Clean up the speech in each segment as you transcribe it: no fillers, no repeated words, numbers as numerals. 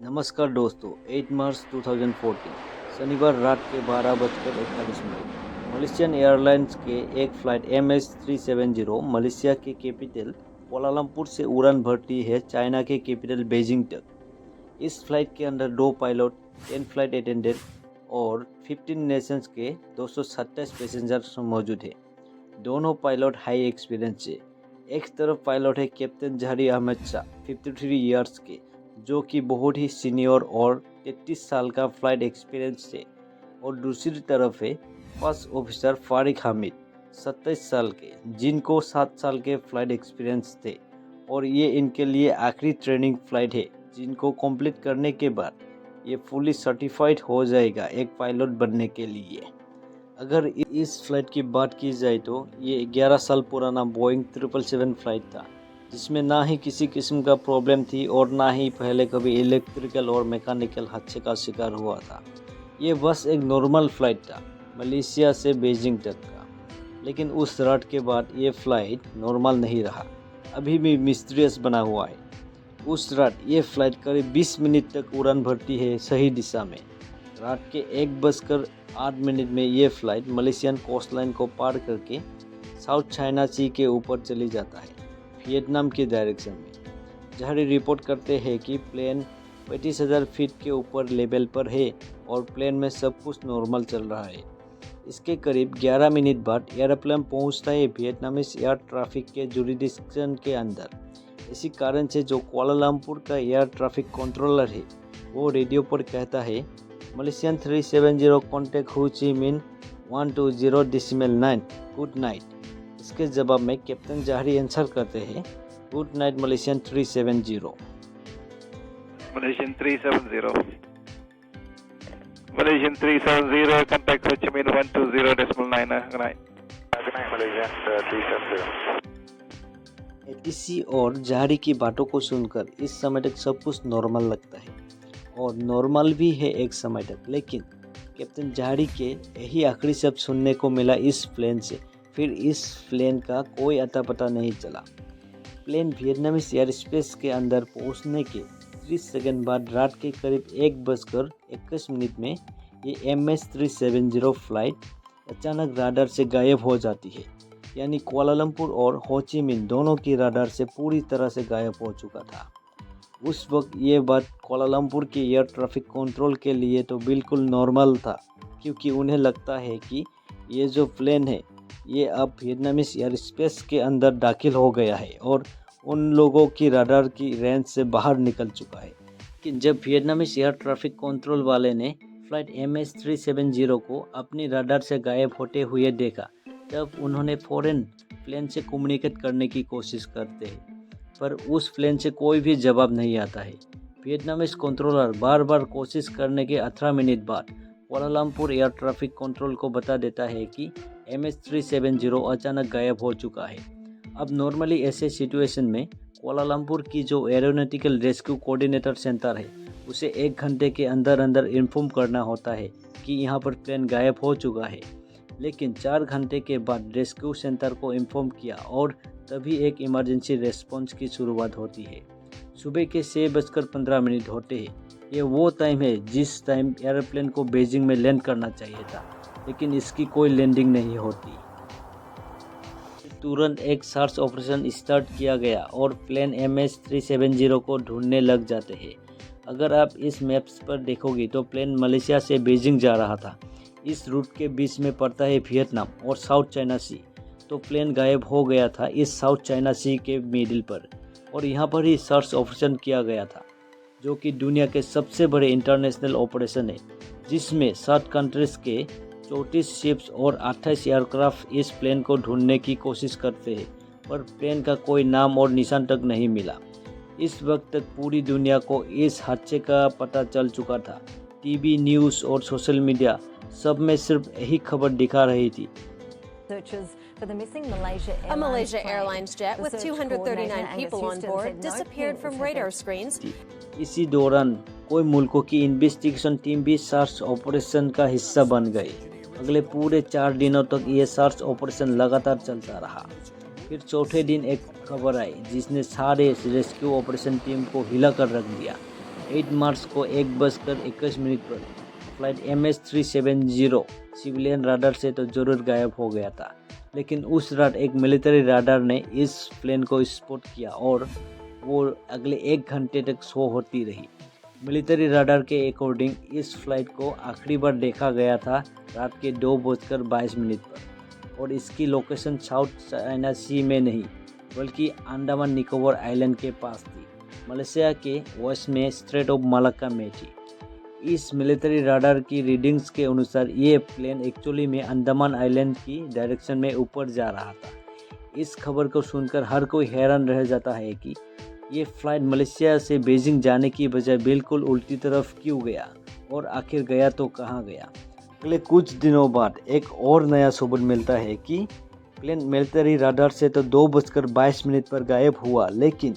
नमस्कार दोस्तों, 8 मार्च 2014 शनिवार रात के 12:41 मलेशियन एयरलाइंस के एक फ़्लाइट MS-370 मलेशिया के कैपिटल कोलालमपुर से उड़ान भरती है चाइना के कैपिटल बीजिंग तक। इस फ्लाइट के अंदर 2 पायलट, 10 फ्लाइट अटेंडेंट और 15 नेशंस के 227 पैसेंजर मौजूद हैं। दोनों पायलट हाई एक्सपीरियंस है। एक तरफ पायलट है कैप्टन जहारी अहमद शाह, 53 ईयर्स के, जो कि बहुत ही सीनियर और 33 साल का फ्लाइट एक्सपीरियंस है, और दूसरी तरफ है फर्स्ट ऑफिसर फारिक हामिद, 27 साल के, जिनको 7 साल के फ्लाइट एक्सपीरियंस थे, और ये इनके लिए आखिरी ट्रेनिंग फ्लाइट है, जिनको कंप्लीट करने के बाद ये फुली सर्टिफाइड हो जाएगा एक पायलट बनने के लिए। अगर इस फ्लाइट की बात की जाए तो ये 11 साल पुराना बोइंग 777 फ्लाइट था, जिसमें ना ही किसी किस्म का प्रॉब्लम थी और ना ही पहले कभी इलेक्ट्रिकल और मैकेनिकल हादसे का शिकार हुआ था। ये बस एक नॉर्मल फ्लाइट था, मलेशिया से बीजिंग तक का। लेकिन उस रात के बाद ये फ्लाइट नॉर्मल नहीं रहा, अभी भी मिस्टीरियस बना हुआ है। उस रात ये फ्लाइट करीब 20 मिनट तक उड़ान भरती है सही दिशा में। रात के 1:08 में ये फ्लाइट मलेशियन कोस्टलाइन को पार करके साउथ चाइना सी के ऊपर चली जाता है, वियतनाम की डायरेक्शन में। जहारी रिपोर्ट करते हैं कि प्लेन 35,000 फीट के ऊपर लेवल पर है और प्लेन में सब कुछ नॉर्मल चल रहा है। इसके करीब 11 मिनट बाद एयरप्लेन पहुंचता है वियतनामीज एयर ट्रैफिक के जुरिडिक्शन के अंदर। इसी कारण से जो कुआलालंपुर का एयर ट्रैफिक कंट्रोलर है, वो रेडियो पर कहता है, मलेशियन 370 कॉन्टैक्ट हो ची मिन 120.9 गुड नाइट। इसके जवाब में कैप्टन जहारी आंसर करते हैं, good night Malaysian 370। Malaysian 370. Malaysian 370, contact Ho Chi Minh 120.9. Good night. Good night, Malaysian 370. ATC और जहारी की बातों को सुनकर इस समय तक सब कुछ नॉर्मल लगता है, और नॉर्मल भी है एक समय तक। लेकिन कैप्टन जहारी के यही आखिरी शब्द सुनने को मिला इस प्लेन से। फिर इस प्लेन का कोई अता पता नहीं चला। प्लेन वियतनामीज एयर स्पेस के अंदर पहुंचने के 30 सेकंड बाद रात के करीब 1:21 में ये MS-370 फ्लाइट अचानक राडार से गायब हो जाती है। यानी कुआलालंपुर और हो ची मिन दोनों की राडार से पूरी तरह से गायब हो चुका था। उस वक्त ये बात कुआलालंपुर के एयर ट्रैफिक कंट्रोल के लिए तो बिल्कुल नॉर्मल था, क्योंकि उन्हें लगता है कि ये जो प्लेन है ये अब वियतनामीज एयर स्पेस के अंदर दाखिल हो गया है और उन लोगों की राडार की रेंज से बाहर निकल चुका है। कि जब वियतनामीज एयर ट्रैफिक कंट्रोल वाले ने फ्लाइट MS-370 को अपनी राडार से गायब होते हुए देखा, तब उन्होंने फ़ौरन प्लेन से कम्युनिकेट करने की कोशिश करते हैं, पर उस प्लेन से कोई भी जवाब नहीं आता है। वियतनामीज कंट्रोलर बार बार कोशिश करने के 18 मिनट बाद कुआलालंपुर एयर ट्रैफिक कंट्रोल को बता देता है कि MS-370 अचानक गायब हो चुका है। अब नॉर्मली ऐसे सिचुएशन में कुआलालंपुर की जो एरोनॉटिकल रेस्क्यू कोऑर्डिनेटर सेंटर है, उसे 1 घंटे के अंदर अंदर इन्फॉर्म करना होता है कि यहाँ पर प्लेन गायब हो चुका है। लेकिन 4 घंटे के बाद रेस्क्यू सेंटर को इन्फॉर्म किया और तभी एक इमरजेंसी रेस्पॉन्स की शुरुआत होती है। सुबह के 6:15 होते हैं। ये वो टाइम है जिस टाइम एयरप्लेन को बीजिंग में लैंड करना चाहिए था, लेकिन इसकी कोई लैंडिंग नहीं होती। तुरंत एक सर्च ऑपरेशन स्टार्ट किया गया और प्लेन MS-370 को ढूंढने लग जाते हैं। अगर आप इस मैप्स पर देखोगे तो प्लेन मलेशिया से बीजिंग जा रहा था। इस रूट के बीच में पड़ता है वियतनाम और साउथ चाइना सी, तो प्लेन गायब हो गया था इस साउथ चाइना सी के मिडिल पर, और यहाँ पर ही सर्च ऑपरेशन किया गया था, जो कि दुनिया के सबसे बड़े इंटरनेशनल ऑपरेशन है, जिसमें 7 कंट्रीज के 34 शिप्स और 28 एयरक्राफ्ट इस प्लेन को ढूंढने की कोशिश करते हैं, पर प्लेन का कोई नाम और निशान तक नहीं मिला। इस वक्त तक पूरी दुनिया को इस हादसे का पता चल चुका था। टीवी, न्यूज़ और सोशल मीडिया सब में सिर्फ यही खबर दिखा रही थी। A Malaysia Airlines jet with 239 people on board disappeared from radar screens. इसी दौरान कोई मुल्कों की इन्वेस्टिगेशन टीम भी सर्च ऑपरेशन का हिस्सा बन गई। अगले पूरे 4 दिनों तक ये सर्च ऑपरेशन लगातार चलता रहा। फिर चौथे दिन एक खबर आई जिसने सारे रेस्क्यू ऑपरेशन टीम को हिला कर रख दिया। 8 मार्च को 1:21 पर फ्लाइट MS-370 सिविलियन राडार से तो जरूर गायब हो गया था, लेकिन उस रात एक मिलिट्री राडार ने इस प्लेन को स्पॉट किया और वो अगले 1 घंटे तक शो होती रही। मिलिट्री राडार के अकॉर्डिंग इस फ्लाइट को आखिरी बार देखा गया था रात के 2:22 पर और इसकी लोकेशन साउथ चाइना सी में नहीं बल्कि अंडमान निकोबार आइलैंड के पास थी, मलेशिया के वेस्ट में स्ट्रेट ऑफ मलाक्का में थी। इस मिलिट्री राडार की रीडिंग्स के अनुसार ये प्लेन एक्चुअली में अंडमान आइलैंड की डायरेक्शन में ऊपर जा रहा था। इस खबर को सुनकर हर कोई हैरान रह जाता है कि ये फ्लाइट मलेशिया से बीजिंग जाने की बजाय बिल्कुल उल्टी तरफ क्यों गया और आखिर गया तो कहाँ गया। अगले कुछ दिनों बाद एक और नया सबूत मिलता है कि प्लेन मिलिट्री राडार से तो 2:22 पर गायब हुआ, लेकिन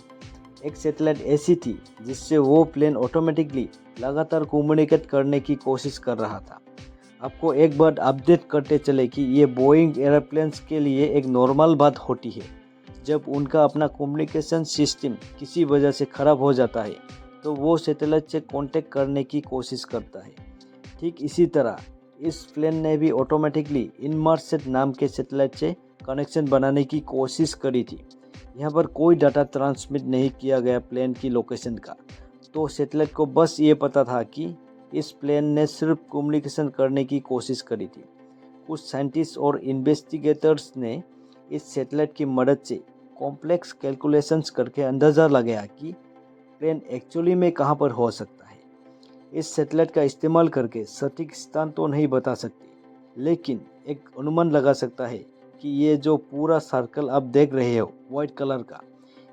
एक सैटेलाइट ऐसी थी जिससे वो प्लेन ऑटोमेटिकली लगातार कम्युनिकेट करने की कोशिश कर रहा था। आपको एक बात अपडेट करते चले कि ये बोइंग एयरप्लेन्स के लिए एक नॉर्मल बात होती है। जब उनका अपना कम्युनिकेशन सिस्टम किसी वजह से ख़राब हो जाता है तो वो सैटेलाइट से कांटेक्ट करने की कोशिश करता है। ठीक इसी तरह इस प्लेन ने भी ऑटोमेटिकली इनमार्सेट नाम के सैटेलाइट से कनेक्शन बनाने की कोशिश करी थी। यहाँ पर कोई डाटा ट्रांसमिट नहीं किया गया प्लेन की लोकेशन का, तो सैटेलाइट को बस ये पता था कि इस प्लेन ने सिर्फ कम्युनिकेशन करने की कोशिश करी थी। कुछ साइंटिस्ट और इन्वेस्टिगेटर्स ने इस सैटेलाइट की मदद से कॉम्प्लेक्स कैलकुलेशंस करके अंदाज़ा लगाया कि प्लेन एक्चुअली में कहाँ पर हो सकता है। इस सैटेलाइट का इस्तेमाल करके सटीक स्थान तो नहीं बता सकते, लेकिन एक अनुमान लगा सकता है कि ये जो पूरा सर्कल आप देख रहे हो वाइट कलर का,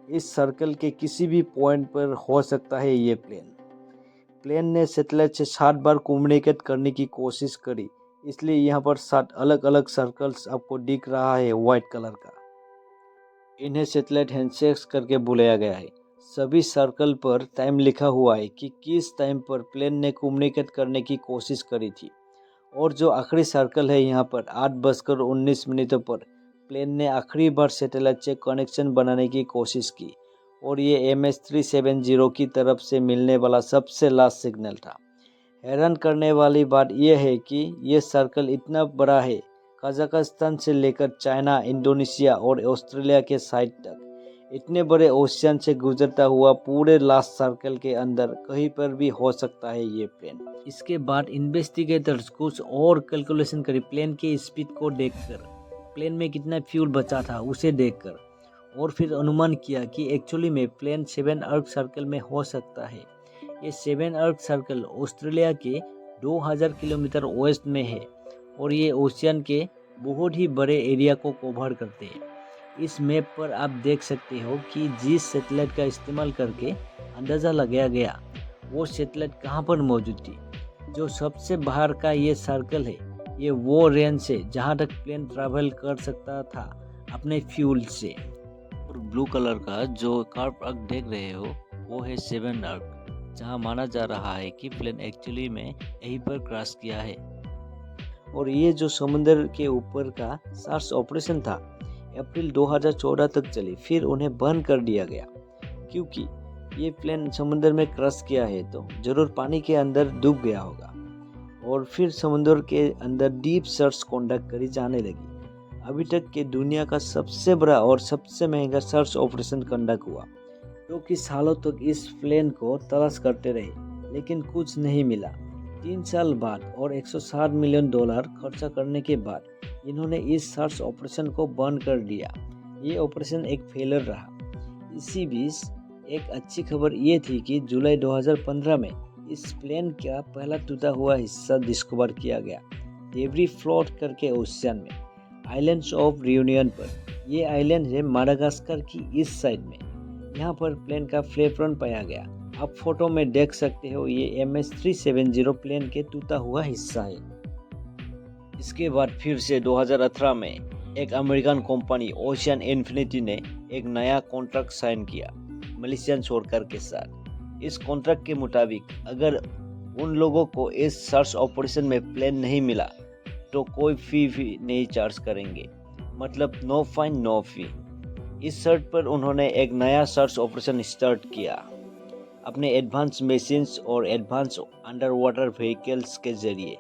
इस सर्कल के किसी भी पॉइंट पर हो सकता है ये प्लेन ने सैटेलाइट से 60 बार कम्युनिकेट करने की कोशिश करी, इसलिए यहाँ पर 7 अलग अलग सर्कल्स आपको दिख रहा है वाइट कलर का। इन्हें सैटेलाइट हैंडशेक्स करके बुलाया गया है। सभी सर्कल पर टाइम लिखा हुआ है कि किस टाइम पर प्लेन ने कम्युनिकेट करने की कोशिश करी थी। और जो आखिरी सर्कल है यहाँ पर 8:19 पर प्लेन ने आखिरी बार सैटेलाइट से कनेक्शन बनाने की कोशिश की और ये MS-370 की तरफ से मिलने वाला सबसे लास्ट सिग्नल था। हैरान करने वाली बात यह है कि ये सर्कल इतना बड़ा है, कजाकिस्तान से लेकर चाइना, इंडोनेशिया और ऑस्ट्रेलिया के साइड तक इतने बड़े ओशियन से गुजरता हुआ पूरे लास्ट सर्कल के अंदर कहीं पर भी हो सकता है ये प्लेन। इसके बाद इन्वेस्टिगेटर्स कुछ और कैलकुलेशन करी प्लेन के स्पीड को देखकर, प्लेन में कितना फ्यूल बचा था उसे देखकर, और फिर अनुमान किया कि एक्चुअली में प्लेन 7 अर्क सर्कल में हो सकता है। ये 7 अर्क सर्कल ऑस्ट्रेलिया के 2000 किलोमीटर वेस्ट में है और ये ओशियन के बहुत ही बड़े एरिया को कवर करते हैं। इस मैप पर आप देख सकते हो कि जिस सैटेलाइट का इस्तेमाल करके अंदाज़ा लगाया गया वो सैटेलाइट कहाँ पर मौजूद थी। जो सबसे बाहर का ये सर्कल है, ये वो रेंज है जहाँ तक प्लेन ट्रैवल कर सकता था अपने फ्यूल से। और ब्लू कलर का जो कर्व आर्क देख रहे हो वो है 7 अर्क, जहाँ माना जा रहा है कि प्लेन एक्चुअली में यहीं पर क्रैश किया है। और ये जो समुद्र के ऊपर का सर्च ऑपरेशन था अप्रैल 2014 तक चली, फिर उन्हें बंद कर दिया गया क्योंकि ये प्लेन समुद्र में क्रैश किया है तो जरूर पानी के अंदर डूब गया होगा। और फिर समुद्र के अंदर डीप सर्च कंडक्ट करी जाने लगी। अभी तक के दुनिया का सबसे बड़ा और सबसे महंगा सर्च ऑपरेशन कंडक्ट हुआ, जो कि सालों तक इस प्लेन को तलाश करते रहे, लेकिन कुछ नहीं मिला। 3 साल बाद और $160 मिलियन खर्चा करने के बाद इन्होंने इस सर्च ऑपरेशन को बंद कर दिया। ये ऑपरेशन एक फेलियर रहा। इसी बीच एक अच्छी खबर ये थी कि जुलाई 2015 में इस प्लेन का पहला टूटा हुआ हिस्सा डिस्कवर किया गया, डेब्री फ्लोट करके ओशियन में आइलैंड्स ऑफ रियूनियन पर। ये आइलैंड है माडागास्कर की इस साइड में। यहाँ पर प्लेन का फ्लैपरन पाया गया। आप फोटो में देख सकते हो, ये MS-370 प्लेन के टूटा हुआ हिस्सा है। इसके बाद फिर से 2018 में एक अमेरिकन कंपनी ओशियन इन्फिनिटी ने एक नया कॉन्ट्रैक्ट साइन किया मलेशियन सरकार के साथ। इस कॉन्ट्रैक्ट के मुताबिक अगर उन लोगों को इस सर्च ऑपरेशन में प्लेन नहीं मिला तो कोई फी भी नहीं चार्ज करेंगे, मतलब नो फाइन नो फी। इस शर्त पर उन्होंने एक नया सर्च ऑपरेशन स्टार्ट किया। अपने एडवांस मशीन्स और एडवांस अंडर वाटर व्हीकल्स के जरिए।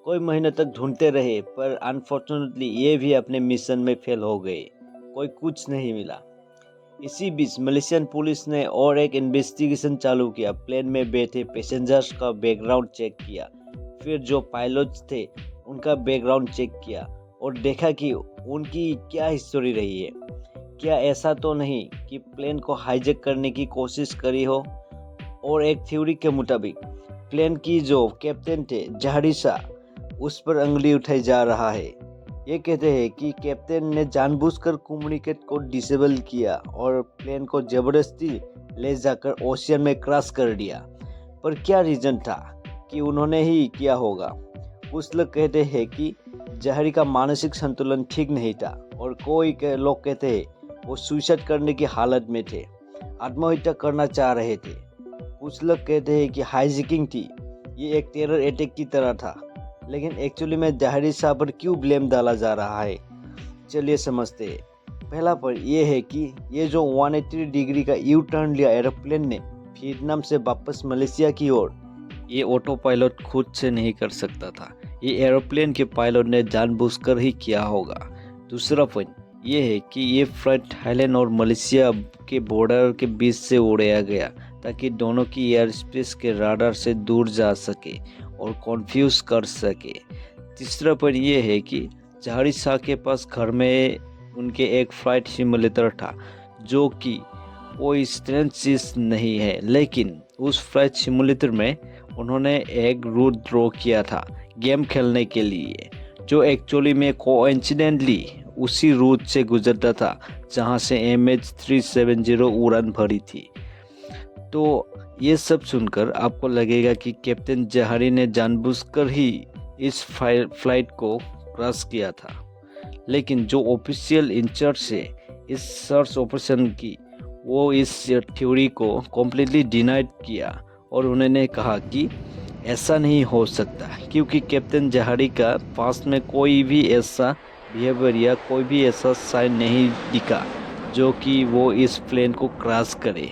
कोई महीनों तक ढूंढते रहे पर अनफॉर्चुनेटली ये भी अपने मिशन में फेल हो गए। कोई कुछ नहीं मिला। इसी बीच मलेशियन पुलिस ने और एक इन्वेस्टिगेशन चालू किया। प्लेन में बैठे पैसेंजर्स का बैकग्राउंड चेक किया, फिर जो पायलट्स थे उनका बैकग्राउंड चेक किया और देखा कि उनकी क्या हिस्ट्री रही है। क्या ऐसा तो नहीं कि प्लेन को हाईजैक करने की कोशिश करी हो। और एक थ्योरी के मुताबिक प्लेन की जो कैप्टन थे जहरीसा, उस पर उंगली उठाई जा रहा है। ये कहते हैं कि कैप्टन ने जानबूझकर कम्युनिकेट को डिसेबल किया और प्लेन को जबरदस्ती ले जाकर ओशियन में क्रैश कर दिया। पर क्या रीजन था कि उन्होंने ही किया होगा। कुछ लोग कहते हैं कि जहरी का मानसिक संतुलन ठीक नहीं था और कोई लोग कहते हैं वो सुसाइड करने की हालत में थे, आत्महत्या करना चाह रहे थे। कुछ लोग कहते हैं कि हाईजैकिंग थी, ये एक टेरर अटैक की तरह था। लेकिन एक्चुअली में जहरी शाह पर क्यों ब्लेम डाला जा रहा है, चलिए समझते हैं। पहला पॉइंट ये है कि ये जो 180 डिग्री का यू टर्न लिया एरोप्लेन ने वियतनाम से वापस मलेशिया की ओर, ये ऑटो पायलट खुद से नहीं कर सकता था। ये एरोप्लेन के पायलट ने जानबूझकर ही किया होगा। दूसरा पॉइंट ये है कि ये फ्लाइट थाईलैंड और मलेशिया के बॉर्डर के बीच से उड़ाया गया ताकि दोनों की एयर स्पेस के राडार से दूर जा सके और कंफ्यूज कर सके। तीसरा पॉइंट ये है कि जहरी शाह के पास घर में उनके एक फ्लाइट सिमुलेटर था जो कि कोई स्ट्रेंज चीज़ नहीं है, लेकिन उस फ्लाइट सिमुलेटर में उन्होंने एक रूट ड्रॉ किया था गेम खेलने के लिए, जो एक्चुअली में कोइंसिडेंटली उसी रूट से गुजरता था जहां से MH370 उड़ान भरी थी। तो ये सब सुनकर आपको लगेगा कि कैप्टन जहरी ने जानबूझकर ही इस फ्लाइट को क्रैश किया था। लेकिन जो ऑफिशियल इंचार्ज है इस सर्च ऑपरेशन की, वो इस थ्योरी को कम्प्लीटली डिनाइड किया और उन्होंने कहा कि ऐसा नहीं हो सकता क्योंकि कैप्टन जहरी का पास्ट में कोई भी ऐसा बिहेवियर या कोई भी ऐसा साइन नहीं दिखा जो कि वो इस प्लेन को क्रैश करे।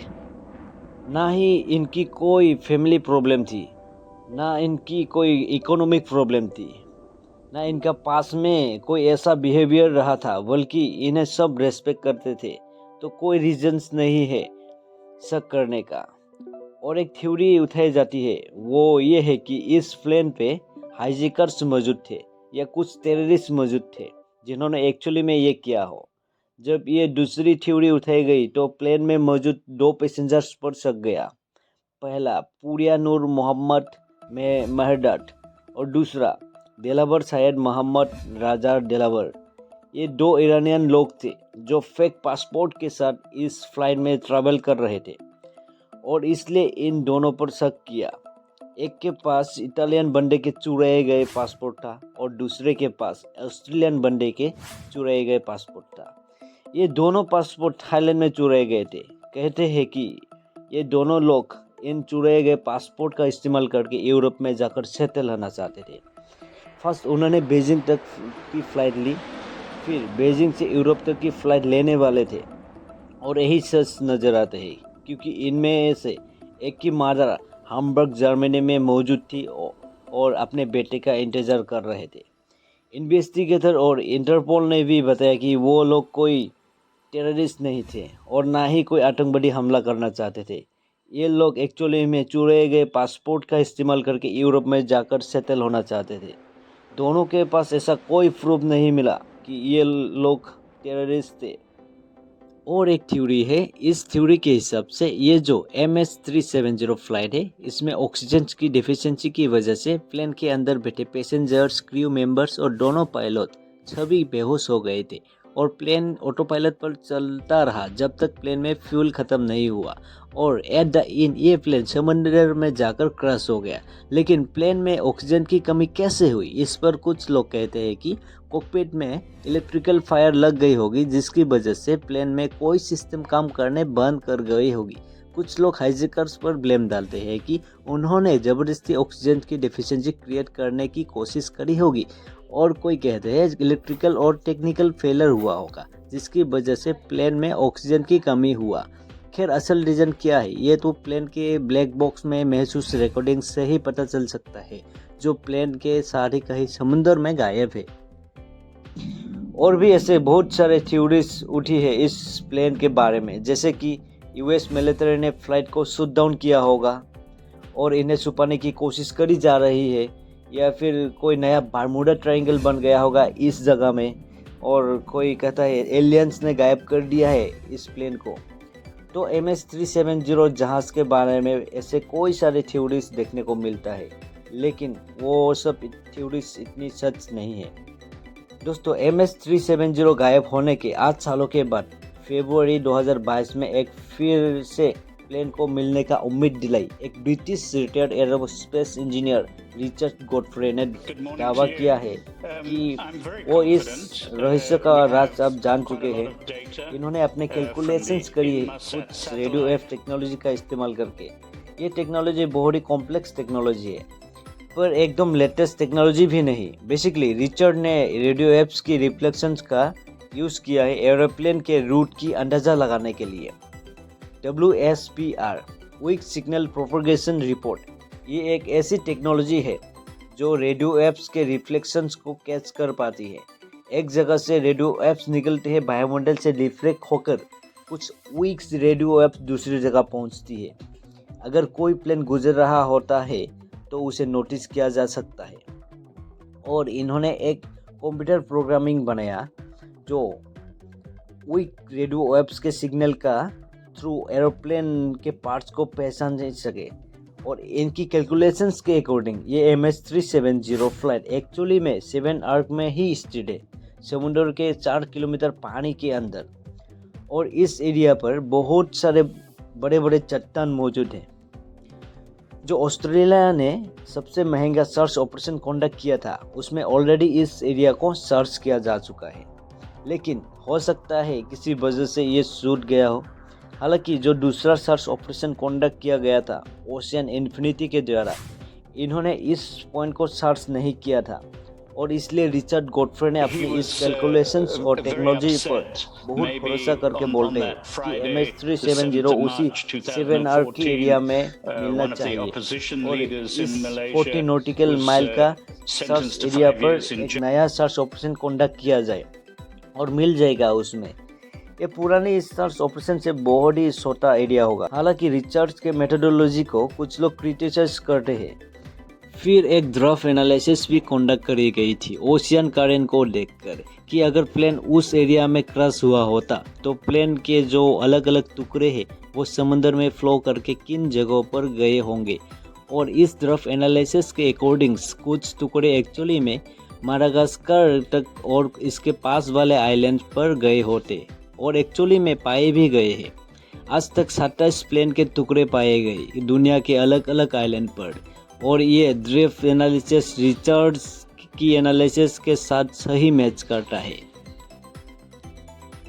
ना ही इनकी कोई फैमिली प्रॉब्लम थी, ना इनकी कोई इकोनॉमिक प्रॉब्लम थी, ना इनका पास में कोई ऐसा बिहेवियर रहा था, बल्कि इन्हें सब रेस्पेक्ट करते थे। तो कोई रीजंस नहीं है शक करने का। और एक थ्योरी उठाई जाती है, वो ये है कि इस प्लेन पे हाईजैकर्स मौजूद थे या कुछ टेररिस्ट मौजूद थे जिन्होंने एक्चुअली में ये किया हो। जब ये दूसरी थ्योरी उठाई गई तो प्लेन में मौजूद 2 पैसेंजर्स पर शक गया। पहला पुरिया नूर मोहम्मद महडट और दूसरा दिलावर सैयद मोहम्मद राजा दिलावर। ये 2 ईरानियन लोग थे जो फेक पासपोर्ट के साथ इस फ्लाइट में ट्रैवल कर रहे थे और इसलिए इन दोनों पर शक किया। एक के पास इटालियन बंदे के चुराए गए पासपोर्ट था और दूसरे के पास ऑस्ट्रेलियन बंदे के चुराए गए पासपोर्ट था। ये दोनों पासपोर्ट थाईलैंड में चुराए गए थे। कहते हैं कि ये दोनों लोग इन चुराए गए पासपोर्ट का इस्तेमाल करके यूरोप में जाकर सेटल होना चाहते थे। फर्स्ट उन्होंने बीजिंग तक की फ़्लाइट ली, फिर बीजिंग से यूरोप तक की फ़्लाइट लेने वाले थे। और यही सच नज़र आते हैं क्योंकि इनमें से एक की मदर हैम्बर्ग जर्मनी में मौजूद थी और अपने बेटे का इंतज़ार कर रहे थे। इन्वेस्टिगेटर और इंटरपोल ने भी बताया कि वो लोग कोई टेररिस्ट नहीं थे और ना ही कोई आतंकवादी हमला करना चाहते थे। ये लोग एक्चुअली में चुराए गए पासपोर्ट का इस्तेमाल करके यूरोप में जाकर सेटल होना चाहते थे। दोनों के पास ऐसा कोई प्रूफ नहीं मिला कि ये लोग टेररिस्ट थे। और एक थ्योरी है, इस थ्योरी के हिसाब से ये जो MH370 फ्लाइट है, इसमें ऑक्सीजन की डिफिशियंसी की वजह से प्लेन के अंदर बैठे पैसेंजर्स, क्रू मेंबर्स और दोनों पायलट सभी बेहोश हो गए थे और प्लेन ऑटो पायलट पर चलता रहा जब तक प्लेन में फ्यूल ख़त्म नहीं हुआ। और एट द एंड ये प्लेन समंदर में जाकर क्रैश हो गया। लेकिन प्लेन में ऑक्सीजन की कमी कैसे हुई, इस पर कुछ लोग कहते हैं कि कॉकपिट में इलेक्ट्रिकल फायर लग गई होगी जिसकी वजह से प्लेन में कोई सिस्टम काम करने बंद कर गई होगी। कुछ लोग हाईजैकर्स पर ब्लेम डालते हैं कि उन्होंने ज़बरदस्ती ऑक्सीजन की डिफिशियंसी क्रिएट करने की कोशिश करी होगी। और कोई कहते हैं इलेक्ट्रिकल और टेक्निकल फेलियर हुआ होगा जिसकी वजह से प्लेन में ऑक्सीजन की कमी हुआ। खैर असल रीज़न क्या है ये तो प्लेन के ब्लैक बॉक्स में महसूस रिकॉर्डिंग से ही पता चल सकता है, जो प्लेन के सहारे कहीं समुंदर में गायब है। और भी ऐसे बहुत सारे थ्योरीज उठी है इस प्लेन के बारे में, जैसे कि यूएस मिलिट्री ने फ्लाइट को शूट डाउन किया होगा और इन्हें छुपाने की कोशिश करी जा रही है, या फिर कोई नया बर्मुडा ट्रायंगल बन गया होगा इस जगह में, और कोई कहता है एलियंस ने गायब कर दिया है इस प्लेन को। तो MS-370 जहाज़ के बारे में ऐसे कोई सारे थ्योरीज देखने को मिलता है, लेकिन वो सब थ्योरीज इतनी सच नहीं है। दोस्तों MS-370 गायब होने के 8 सालों के बाद फरवरी 2022 में एक फिर से प्लेन को मिलने का उम्मीद दिलाई एक British retired aerospace engineer Richard Godfrey ने दावा किया है कि वो इस रहस्य का राज अब जान चुके हैं। इन्होंने अपने कैलकुलेशंस करी है कुछ रेडियो वेव टेक्नोलॉजी का इस्तेमाल करके। ये टेक्नोलॉजी बहुत ही कॉम्प्लेक्स टेक्नोलॉजी है, पर एकदम लेटेस्ट टेक्नोलॉजी भी नहीं। बेसिकली रिचर्ड ने रेडियो वेव्स की रिफ्लेक्शंस का यूज़ किया है एरोप्लेन के रूट की अंदाज़ा लगाने के लिए। WSPR weak signal propagation report, ये एक ऐसी टेक्नोलॉजी है जो रेडियो वेव्स के रिफ्लेक्शंस को कैच कर पाती है। एक जगह से रेडियो वेव्स निकलते हैं, वायुमंडल से रिफ्लेक्ट होकर कुछ वीक्स रेडियो वेव्स दूसरी जगह पहुंचती है। अगर कोई प्लेन गुजर रहा होता है तो उसे नोटिस किया जा सकता है। और इन्होंने एक कंप्यूटर प्रोग्रामिंग बनाया जो वीक रेडियो वेव्स के सिग्नल का थ्रू एरोप्लेन के पार्ट्स को पहचान सके। और इनकी कैलकुलेशंस के अकॉर्डिंग ये MS-370 फ्लाइट एक्चुअली में 7 आर्क में ही स्थित है, समुद्र के 4 किलोमीटर पानी के अंदर। और इस एरिया पर बहुत सारे बड़े बड़े चट्टान मौजूद हैं। जो ऑस्ट्रेलिया ने सबसे महंगा सर्च ऑपरेशन कंडक्ट किया था, उसमें ऑलरेडी इस एरिया को सर्च किया जा चुका है, लेकिन हो सकता है किसी वजह से ये छूट गया हो। हालांकि जो दूसरा सर्च ऑपरेशन कंडक्ट किया गया था ओशियन इन्फिनिटी के द्वारा, इन्होंने इस पॉइंट को सर्च नहीं किया था, और इसलिए रिचर्ड गॉडफ्रे ने अपनी इस कैलकुलेशंस और टेक्नोलॉजी पर बहुत भरोसा करके बोलते हैं कि MS-370 उसी 7 आर्क की एरिया में मिलना चाहिए। और इस 40 नॉटिकल माइल का सर्च एरिया पर एक नया सर्च ऑपरेशन कंडक्ट किया जाए और मिल जाएगा उसमें। ये पुरानी सर्च ऑपरेशन से बहुत ही छोटा एरिया होगा। हालांकि रिसर्च के मेथोडोलॉजी को कुछ लोग क्रिटिसाइज करते हैं। फिर एक ड्रॉप एनालिसिस भी कंडक्ट करी गई थी ओशियन करेंट को देखकर कि अगर प्लेन उस एरिया में क्रैश हुआ होता तो प्लेन के जो अलग अलग टुकड़े हैं वो समंदर में फ्लो करके किन जगहों पर गए होंगे। और इस ड्रॉप एनालिसिस के अकॉर्डिंग कुछ टुकड़े एक्चुअली में माडागास्कर तक और इसके पास वाले आइलैंड पर गए होते, और एक्चुअली में पाए भी गए हैं। आज तक 27 प्लेन के टुकड़े पाए गए दुनिया के अलग अलग आइलैंड पर, और ये ड्रिफ्ट एनालिसिस रिचर्ड्स की एनालिसिस के साथ सही मैच करता है।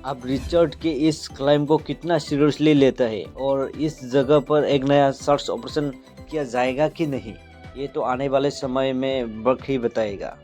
अब रिचर्ड के इस क्लाइम को कितना सीरियसली लेता है और इस जगह पर एक नया सर्च ऑपरेशन किया जाएगा कि नहीं, ये तो आने वाले समय में वक्त ही बताएगा।